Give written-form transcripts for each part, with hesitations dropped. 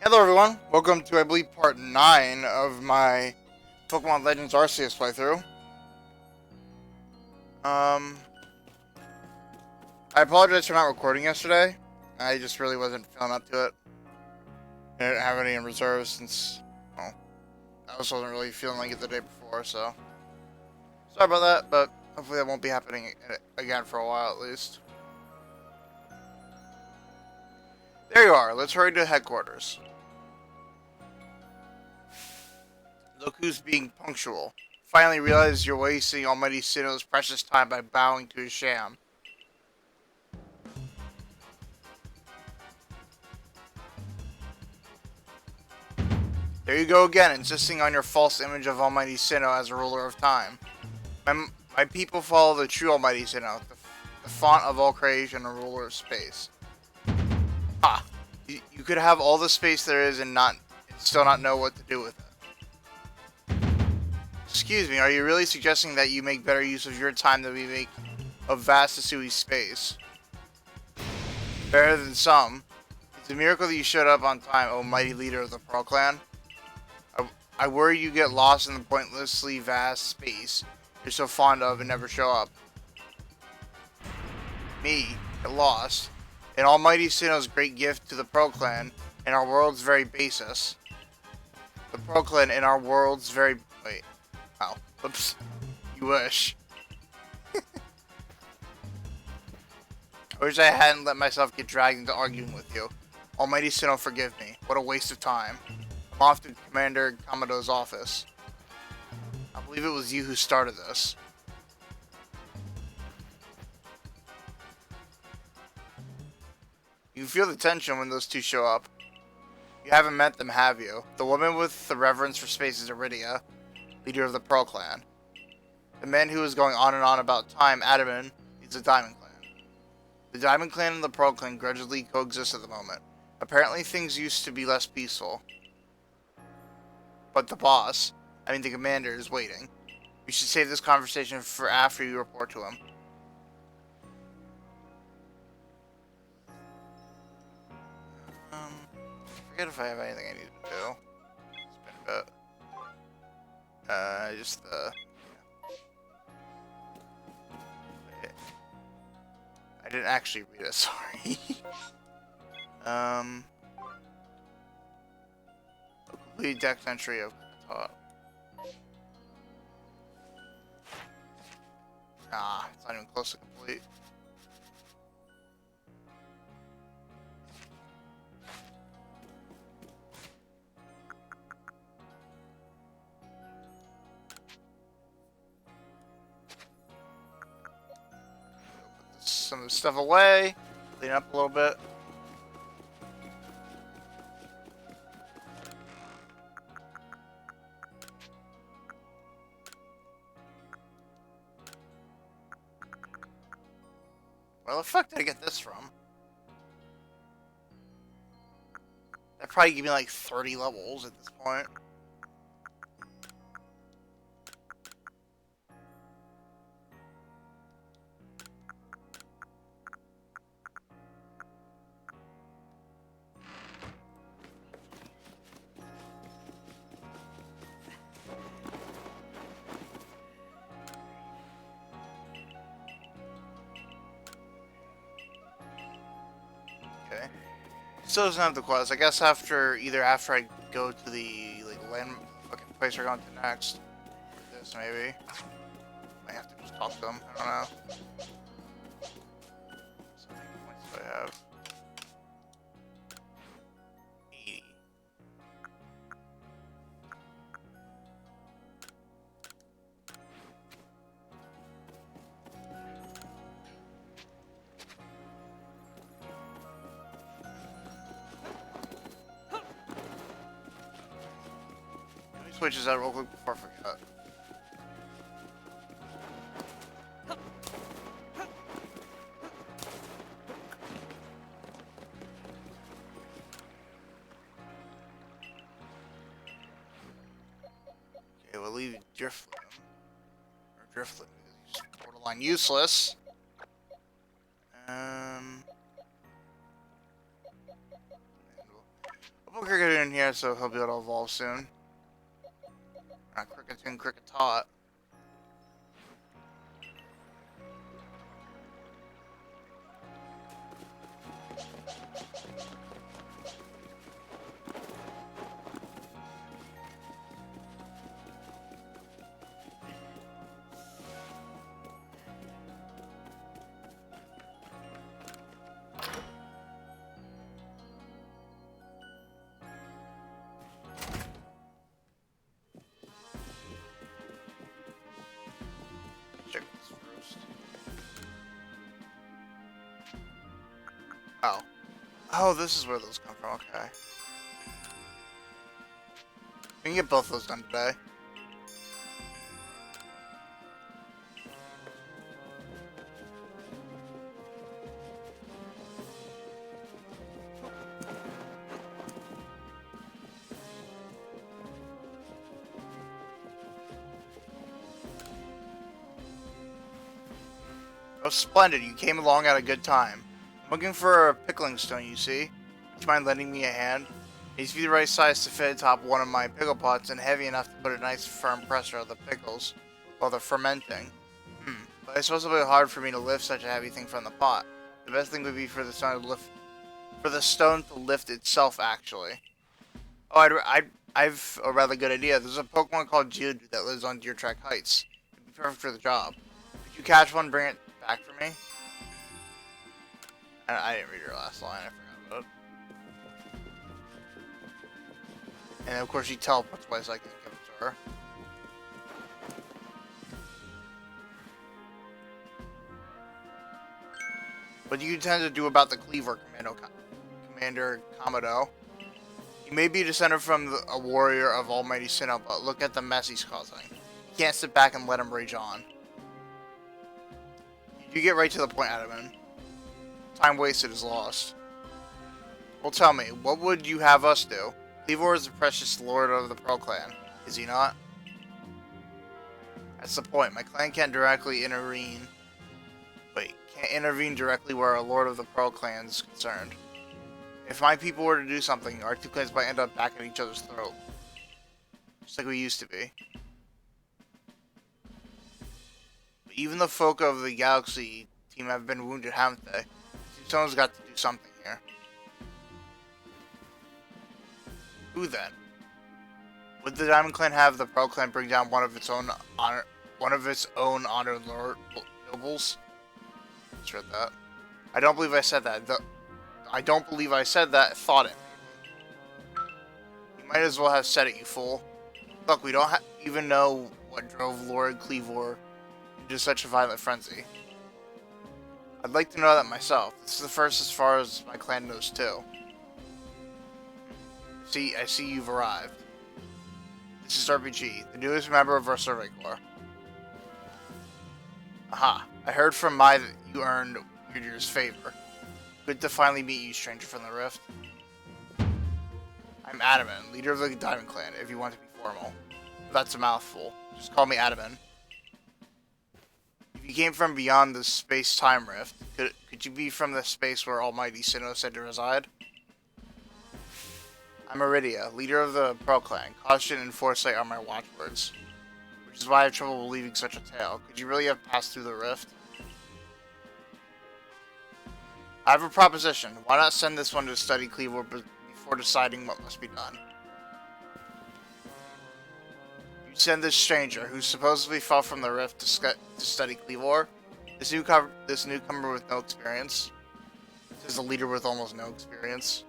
Hello everyone, welcome to I believe part 9 of my Pokemon Legends Arceus playthrough. I apologize for not recording yesterday. I just really wasn't feeling up to it. I didn't have any in reserve since, well, I also wasn't really feeling like it the day before, so. Sorry about that, but hopefully that won't be happening again for a while at least. There you are, let's hurry to headquarters. Look who's being punctual. Finally realize you're wasting Almighty Sinnoh's precious time by bowing to his sham. There you go again, insisting on your false image of Almighty Sinnoh as a ruler of time. My people follow the true Almighty Sinnoh, the font of all creation and ruler of space. Ah, you could have all the space there is and still not know what to do with it. Excuse me, are you really suggesting that you make better use of your time than we make of vast Asui's space? Better than some. It's a miracle that you showed up on time, O mighty leader of the Pearl Clan. I worry you get lost in the pointlessly vast space you're so fond of and never show up. Me, get lost. An Almighty Sinnoh's great gift to the Pearl Clan and our world's very basis. The Pearl Clan and our world's very... Wait. Oh. Whoops. You wish. I wish I hadn't let myself get dragged into arguing with you. Almighty Sinnoh, forgive me. What a waste of time. I'm off to Commander Kamado's office. I believe it was you who started this. You feel the tension when those two show up. You haven't met them, have you? The woman with the reverence for space is Iridia, leader of the Pearl Clan. The man who is going on and on about time, Adaman, is the Diamond Clan. The Diamond Clan and the Pearl Clan grudgingly coexist at the moment. Apparently things used to be less peaceful. But the boss, the commander, is waiting. We should save this conversation for after you report to him. I forget if I have anything I need to do. It's been a bit. Wait. I didn't actually read it, sorry. Complete dex entry of top. Nah, it's not even close to complete. Put some of the stuff away, clean up a little bit. Where the fuck did I get this from? That probably give me like 30 levels at this point. Okay. Still doesn't have the quest. I guess after I go to the land fucking place we're going to next. This maybe. Might have to just talk to them. I don't know. So how many points do I have? 80. Switches out real quick before I forget. Okay, we'll leave Drifloon. Or Drifloon because he's borderline useless. I'll put Cricket in here so he'll be able to evolve soon. Not Cricketune, Cricketot. Oh. Oh, this is where those come from, okay. We can get both those done today. Oh, splendid. You came along at a good time. I'm looking for a pickling stone, you see. Would you mind lending me a hand? It needs to be the right size to fit atop one of my pickle pots and heavy enough to put a nice firm pressure on the pickles while they're fermenting. But it's supposed to be hard for me to lift such a heavy thing from the pot. The best thing would be for the stone to lift itself, actually. Oh, I've a rather good idea. There's a Pokemon called Geodude that lives on Deer Track Heights. It'd be perfect for the job. Could you catch one, bring it back for me? I didn't read your last line, I forgot about it. And of course she teleports away so I can give it to her. What do you intend to do about the Cleaver, Commander Komodo? He may be descended from a warrior of Almighty Sinnoh, but look at the mess he's causing. You can't sit back and let him rage on. You get right to the point, Adaman. Time wasted is lost. Well, tell me, what would you have us do? Cleavor is the precious lord of the Pearl Clan, is he not? That's the point. My clan can't intervene directly where a lord of the Pearl Clan is concerned. If my people were to do something, our two clans might end up back at each other's throat. Just like we used to be. But even the folk of the Galaxy team have been wounded, haven't they? Someone's got to do something here. Who then? Would the Diamond Clan have the Pearl Clan bring down one of its own honored nobles? Let's read that. I don't believe I said that. I don't believe I said that. Thought it. You might as well have said it, you fool. Look, we don't even know what drove Lord Cleavor into such a violent frenzy. I'd like to know that myself. This is the first as far as my clan knows too. I see you've arrived. This is RPG, the newest member of our Survey Corps. Aha, I heard from Mai that you earned Weirdier's favor. Good to finally meet you, stranger from the Rift. I'm Adaman, leader of the Diamond Clan, if you want to be formal. That's a mouthful. Just call me Adaman. If you came from beyond the space-time rift, could you be from the space where Almighty Sinnoh said to reside? I'm Iridia, leader of the Pearl Clan. Caution and foresight are my watchwords. Which is why I have trouble believing such a tale. Could you really have passed through the rift? I have a proposition. Why not send this one to study Cleavor before deciding what must be done? You send this stranger, who supposedly fell from the rift to study Cleavor? This newcomer with no experience? This is a leader with almost no experience?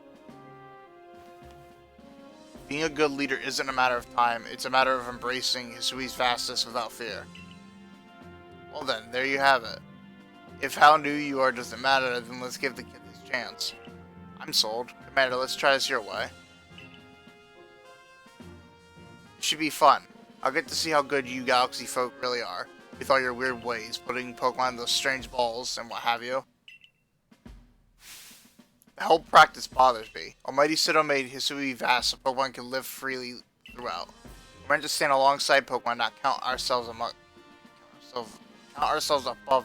Being a good leader isn't a matter of time, it's a matter of embracing Hisui's vastness without fear. Well then, there you have it. If how new you are doesn't matter, then let's give the kid his chance. I'm sold. Commander, let's try this your way. It should be fun. I'll get to see how good you Galaxy folk really are, with all your weird ways, putting Pokemon in those strange balls and what have you. The whole practice bothers me. Almighty Sinnoh made Hisui vast so Pokemon can live freely throughout. We're meant to stand alongside Pokemon, not count ourselves above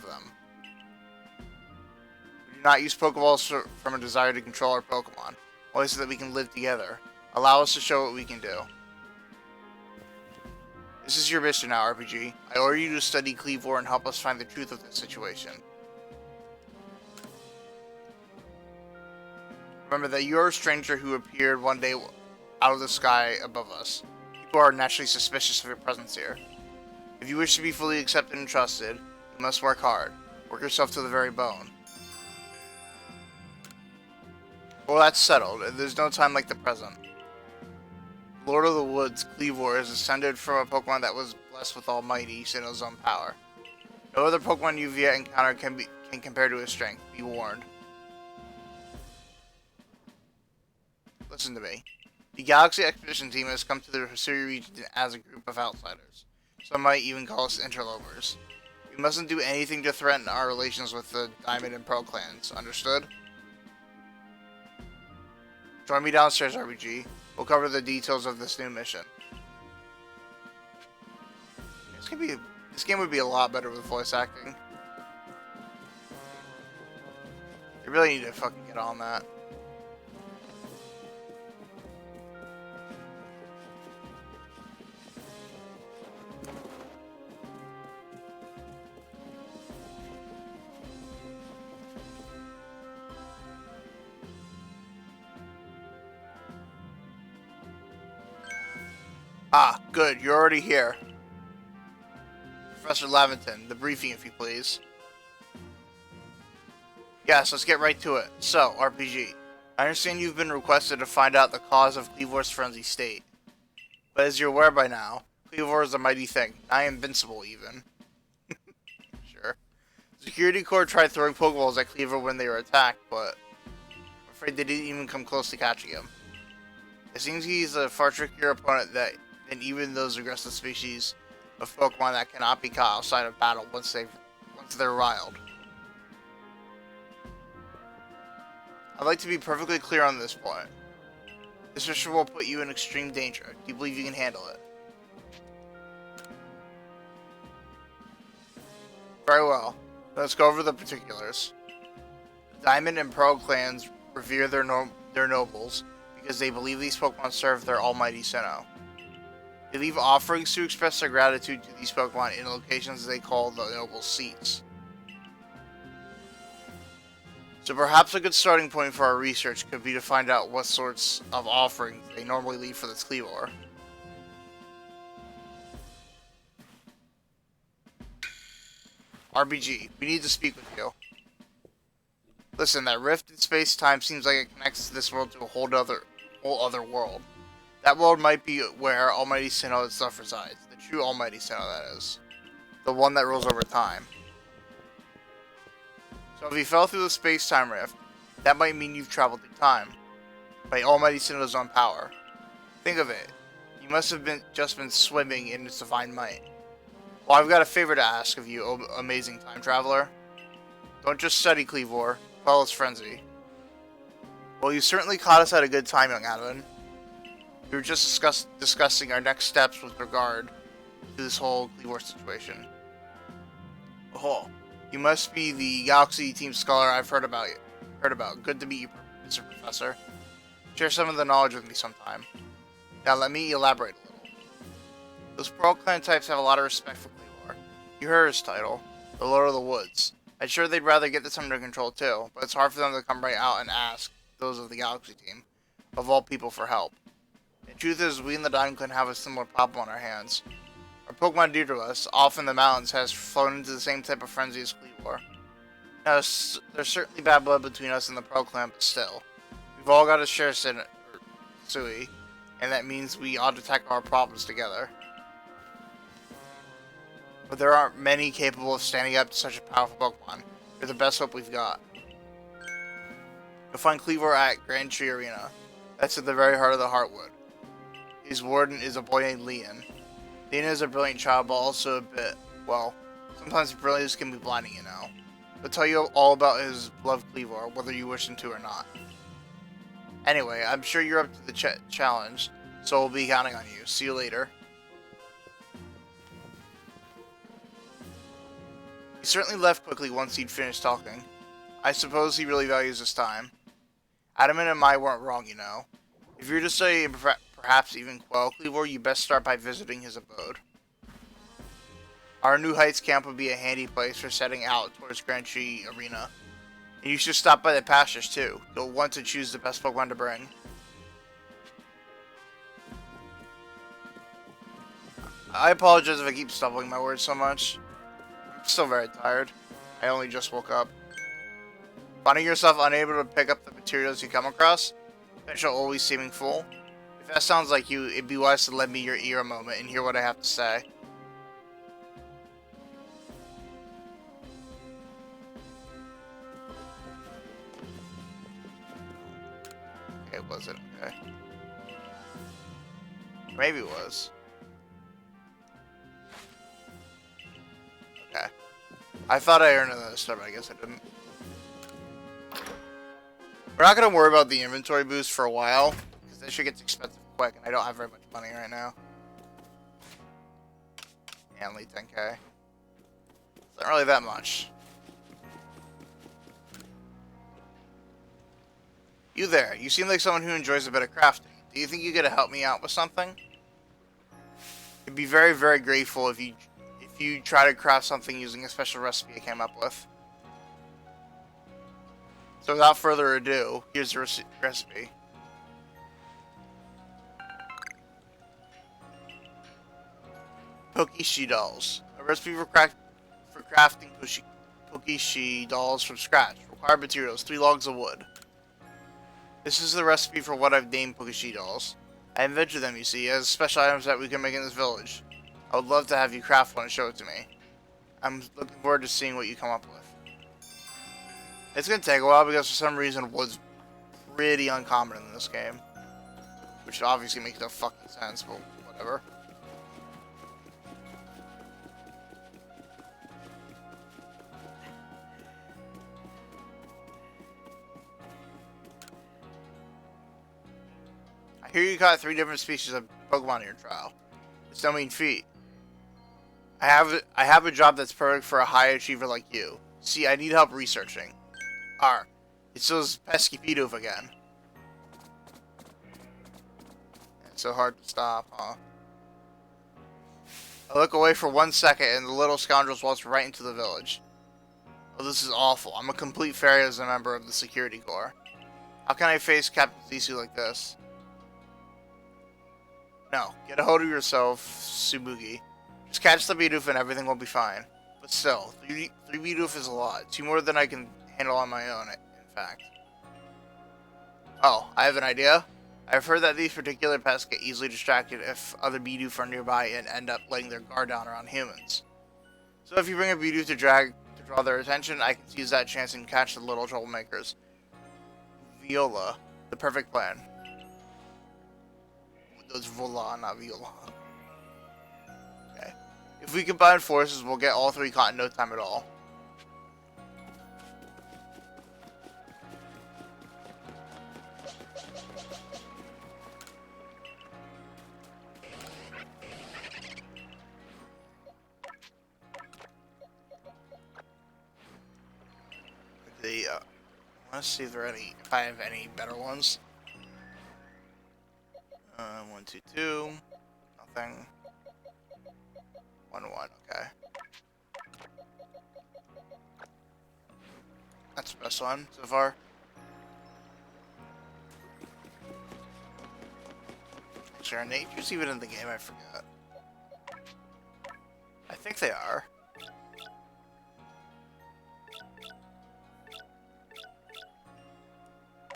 them. We do not use Pokeballs from a desire to control our Pokemon. only so that we can live together. Allow us to show what we can do. This is your mission now, RPG. I order you to study Cleavor and help us find the truth of this situation. Remember that you are a stranger who appeared one day out of the sky above us. People are naturally suspicious of your presence here. If you wish to be fully accepted and trusted, you must work hard. Work yourself to the very bone. Well, that's settled. There's no time like the present. Lord of the Woods, Cleavor, is descended from a Pokemon that was blessed with almighty Sinnoh's own power. No other Pokemon you've yet encountered can compare to his strength. Be warned. Listen to me. The Galaxy Expedition Team has come to the Hisui region as a group of outsiders. Some might even call us interlopers. We mustn't do anything to threaten our relations with the Diamond and Pearl clans. Understood? Join me downstairs, RPG. We'll cover the details of this new mission. This game would be a lot better with voice acting. You really need to fucking get on that. Ah, good, you're already here. Professor Lavington, the briefing if you please. Yes, let's get right to it. So, RPG, I understand you've been requested to find out the cause of Cleavor's frenzy state. But as you're aware by now, Cleavor is a mighty thing, nigh invincible even. Sure. The Security Corps tried throwing Pokeballs at Cleavor when they were attacked, but I'm afraid they didn't even come close to catching him. It seems he's a far trickier opponent than even those aggressive species of Pokemon that cannot be caught outside of battle once they're riled. I'd like to be perfectly clear on this point. This mission will put you in extreme danger. Do you believe you can handle it? Very well. Let's go over the particulars. The Diamond and Pearl clans revere their nobles because they believe these Pokemon serve their almighty Sinnoh. They leave offerings to express their gratitude to these Pokemon in locations they call the noble seats. So perhaps a good starting point for our research could be to find out what sorts of offerings they normally leave for this Cleavor. RBG, we need to speak with you. Listen, that rift in space-time seems like it connects this world to a whole other world. That world might be where Almighty Sinnoh itself resides. The true Almighty Sinnoh, that is. The one that rules over time. So if you fell through the space-time rift, that might mean you've traveled through time. By Almighty Sinnoh's own power. Think of it. You must have just been swimming in its divine might. Well, I've got a favor to ask of you, amazing time traveler. Don't just study Cleavor, quell its frenzy. Well, you certainly caught us at a good time, young Advin. We were just discussing our next steps with regard to this whole Cleavor situation. Oh, you must be the Galaxy Team Scholar I've heard about. Good to meet you, Mr. Professor. Share some of the knowledge with me sometime. Now let me elaborate a little. Those Pearl Clan types have a lot of respect for Cleavor. You heard his title, the Lord of the Woods. I'm sure they'd rather get this under control too, but it's hard for them to come right out and ask those of the Galaxy Team, of all people, for help. The truth is, we in the Diamond Clan have a similar problem on our hands. Our Pokemon dear to us, off in the mountains, has flown into the same type of frenzy as Cleavor. Now, there's certainly bad blood between us and the Pearl Clan, but still. We've all got to share Hisui, and that means we ought to tackle our problems together. But there aren't many capable of standing up to such a powerful Pokemon. You're the best hope we've got. You'll find Cleavor at Grand Tree Arena. That's at the very heart of the Heartwood. His warden is a boy named Leon. Leon is a brilliant child, but also a bit, well, sometimes brilliance can be blinding, you know. He'll tell you all about his beloved Cleavor, whether you wish him to or not. Anyway, I'm sure you're up to the challenge, so we'll be counting on you. See you later. He certainly left quickly once he'd finished talking. I suppose he really values his time. Adamant and I weren't wrong, you know. If you're to study and perhaps even quell Cleavor, you best start by visiting his abode. Our New Heights camp would be a handy place for setting out towards Grand Tree Arena. And you should stop by the pastures too. You'll want to choose the best Pokemon to bring. I apologize if I keep stumbling my words so much. I'm still very tired. I only just woke up. Finding yourself unable to pick up the materials you come across, potential always seeming full. If that sounds like you, it'd be wise to lend me your ear a moment and hear what I have to say. Okay, was it? Okay. Maybe it was. Okay. I thought I earned another star, but I guess I didn't. We're not going to worry about the inventory boost for a while, because this shit gets expensive quick, and I don't have very much money right now. Yeah, only 10k. It's not really that much. You there, you seem like someone who enjoys a bit of crafting. Do you think you could help me out with something? I'd be very, very grateful if you try to craft something using a special recipe I came up with. So without further ado, here's the recipe. Pokeshi dolls. A recipe for crafting Pokeshi dolls from scratch. Required materials: 3 logs of wood. This is the recipe for what I've named Pokeshi dolls. I invented them, you see, as special items that we can make in this village. I would love to have you craft one and show it to me. I'm looking forward to seeing what you come up with. It's going to take a while because for some reason wood's pretty uncommon in this game. Which obviously makes no fucking sense, but whatever. I hear you caught 3 different species of Pokemon in your trial. It's no mean feat. I have a job that's perfect for a high achiever like you. See, I need help researching. It's those pesky Bidoof again. It's so hard to stop, huh? I look away for 1 second and the little scoundrels waltz right into the village. Oh, this is awful. I'm a complete failure as a member of the security corps. How can I face Captain Zisu like this? No, get a hold of yourself, Tsubugi. Just catch the Bidoof and everything will be fine. But still, 3 Bidoof is a lot. 2 more than I can handle on my own, in fact. Oh, I have an idea. I've heard that these particular pests get easily distracted if other Bidoof are nearby and end up letting their guard down around humans. So if you bring a Bidoof to draw their attention, I can seize that chance and catch the little troublemakers. Viola, the perfect plan. That's Voila, not Viola. Okay. If we combine forces, we'll get all 3 caught in no time at all. Let's see if I have any better ones. 1, 2, 2. Nothing. 1, 1. Okay. That's the best one so far. Actually, are natures even in the game? I forgot. I think they are.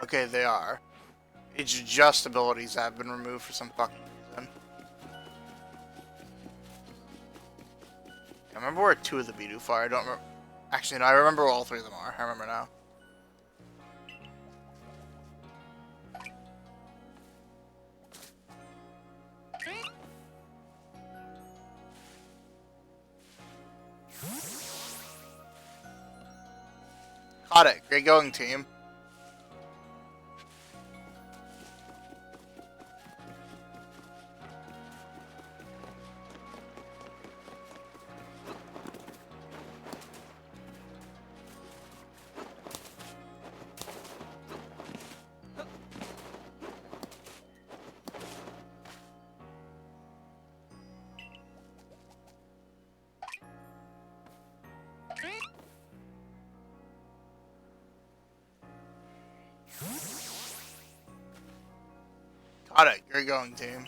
Okay, they are. It's just abilities that have been removed for some fucking reason. I remember where 2 of the Bidoof are. I don't remember. Actually, no, I remember where all 3 of them are. I remember now. Caught it. Great going, team. Got it. Great going, team.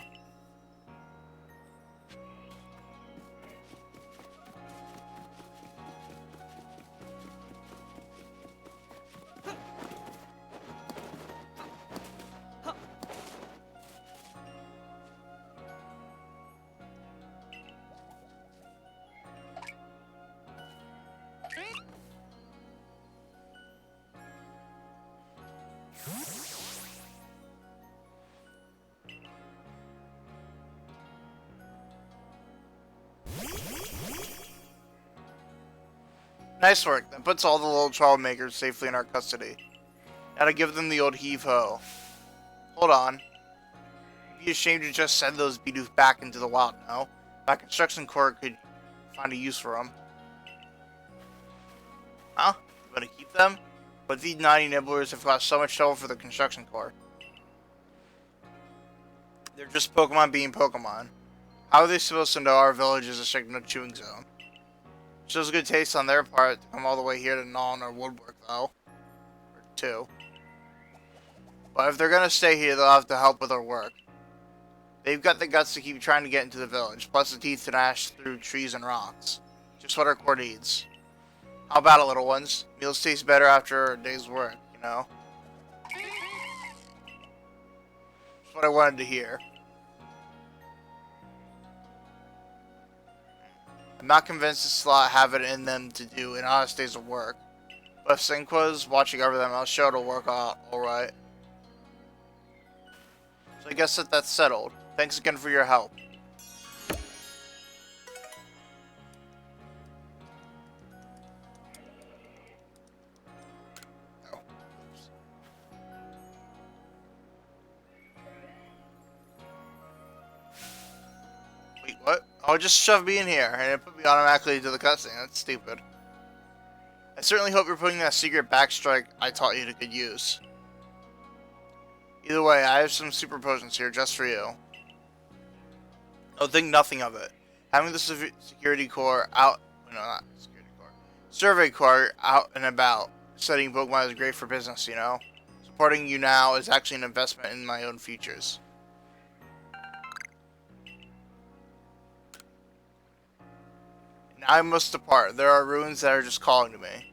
Nice work. That puts all the little troublemakers safely in our custody. Now to give them the old heave-ho. Hold on. You'd be ashamed to just send those Bidoof back into the wild now. My construction corps could find a use for them. Huh? You want to keep them? But these naughty nibblers have caused so much trouble for the construction corps. They're just Pokemon being Pokemon. How are they supposed to know our village is a strict chewing zone? Shows good taste on their part to come all the way here to gnaw on our woodwork, though. Or two. But if they're gonna stay here, they'll have to help with our work. They've got the guts to keep trying to get into the village, plus the teeth to dash through trees and rocks. Just what our corps needs. How about it, little ones? Meals taste better after a day's work, you know? That's what I wanted to hear. I'm not convinced the slot have it in them to do an honest day's of work. But if Cinqua's watching over them, I'll show it'll work out alright. So I guess that's settled. Thanks again for your help. Oh. Oops. Wait, what? Oh, just shove me in here, and it put me automatically into the cutscene. That's stupid. I certainly hope you're putting that secret backstrike I taught you to good use. Either way, I have some super potions here just for you. Oh, think nothing of it. Having the security corps out... No, not security corps. Survey corps out and about. Studying Pokemon is great for business, you know? Supporting you now is actually an investment in my own futures. Now I must depart. There are ruins that are just calling to me.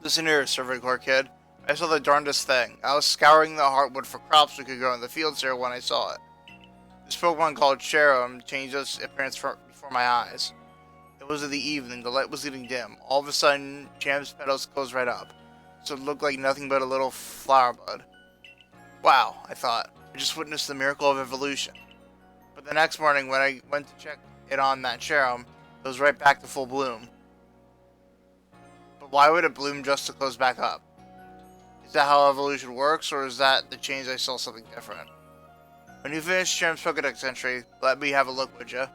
Listen here, Survey Corps kid. I saw the darndest thing. I was scouring the heartwood for crops we could grow in the fields here when I saw it. This Pokemon called Cherum changed its appearance before my eyes. It was in the evening, the light was getting dim. All of a sudden, Cham's petals closed right up, so it looked like nothing but a little flower bud. Wow, I thought. I just witnessed the miracle of evolution. But the next morning, when I went to check it on that Cherum, it was right back to full bloom. But why would it bloom just to close back up? Is that how evolution works, or is that the change I saw something different? When you finish Cheram's Pokedex entry, let me have a look, would ya?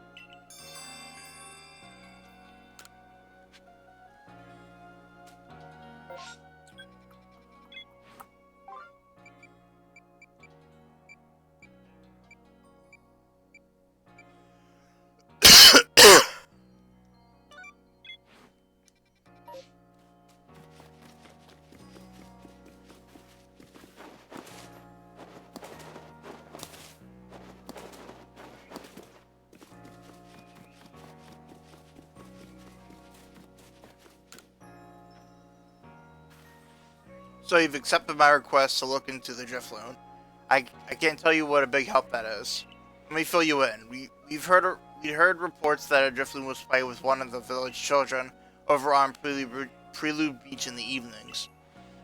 So you've accepted my request to look into the Drifloon. I can't tell you what a big help that is. Let me fill you in. We'd heard reports that a Drifloon was playing with one of the village children over on Prelude Beach in the evenings.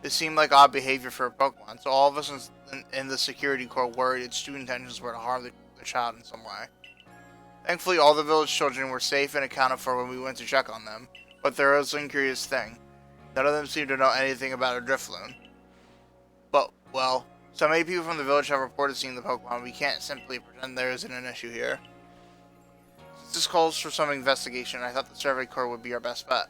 It seemed like odd behavior for a Pokemon, so all of us in the security corps worried its true intentions were to harm the child in some way. Thankfully, all the village children were safe and accounted for when we went to check on them, but there was one curious thing. None of them seemed to know anything about a Drifloon. But, well, so many people from the village have reported seeing the Pokemon, we can't simply pretend there isn't an issue here. Since this calls for some investigation, I thought the Survey Corps would be our best bet.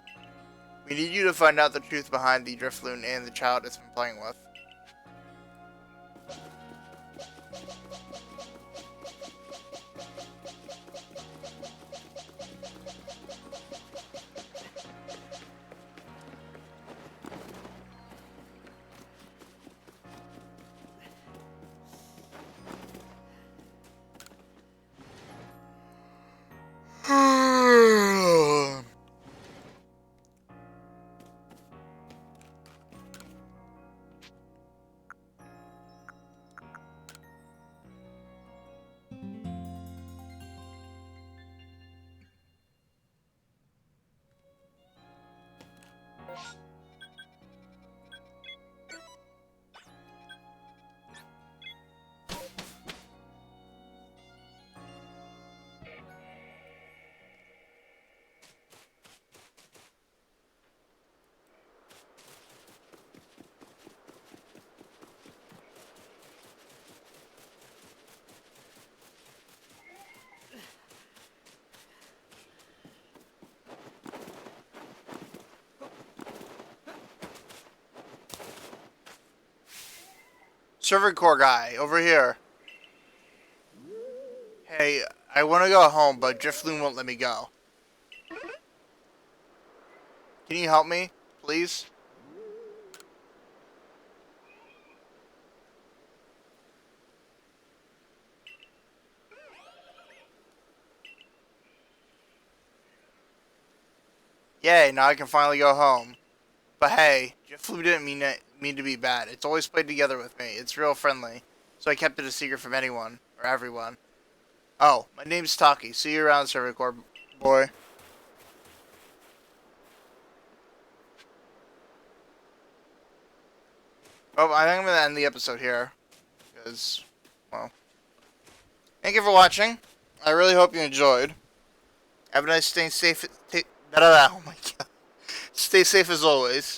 We need you to find out the truth behind the Drifloon and the child it's been playing with. Survey Corps guy, over here. Hey, I want to go home, but Drifloon won't let me go. Can you help me, please? Yay, now I can finally go home. But hey, Drifloon didn't mean to be bad. It's always played together with me. It's real friendly. So I kept it a secret from anyone, or everyone. Oh, my name's Taki. See you around, Survey Corps boy. Oh, I think I'm going to end the episode here. Because, well. Thank you for watching. I really hope you enjoyed. Have a nice stay safe. Oh my god. Stay safe as always.